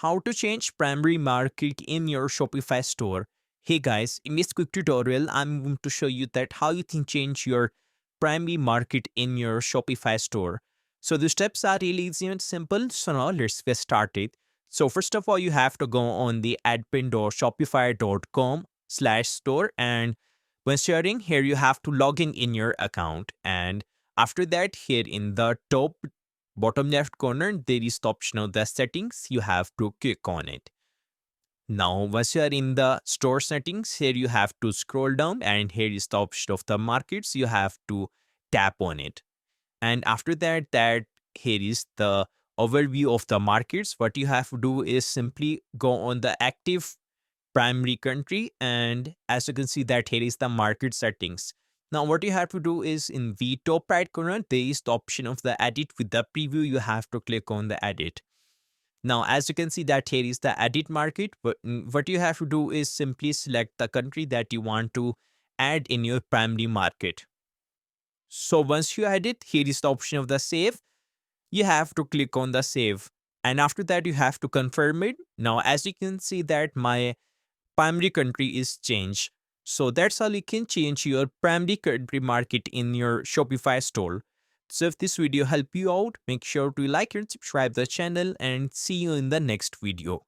how to change primary market in your Shopify store. Hey guys, in this quick tutorial, I'm going to show you that how you can change your primary market in your Shopify store. So the steps are really easy and simple. So now let's get started. So first of all, you have to go on the admin.shopify.com/store, and when sharing here, you have to log in your account. And after that, here in the top bottom left corner, there is the option of the settings. You have to click on it. Now, once you are in the store settings, here you have to scroll down, and here is the option of the markets. You have to tap on it. And after that, here is the overview of the markets. What you have to do is simply go on the active primary country, and as you can see that here is the market settings. Now what you have to do is in the top right corner there is the option of the edit with the preview. You have to click on the edit. Now as you can see that here is the edit market, but what you have to do is simply select the country that you want to add in your primary market. So once you add it, here is the option of the save. You have to click on the save, and after that you have to confirm it. Now as you can see that my primary country is changed. So that's how you can change your primary country market in your Shopify store. So if this video helped you out, make sure to like and subscribe the channel, and see you in the next video.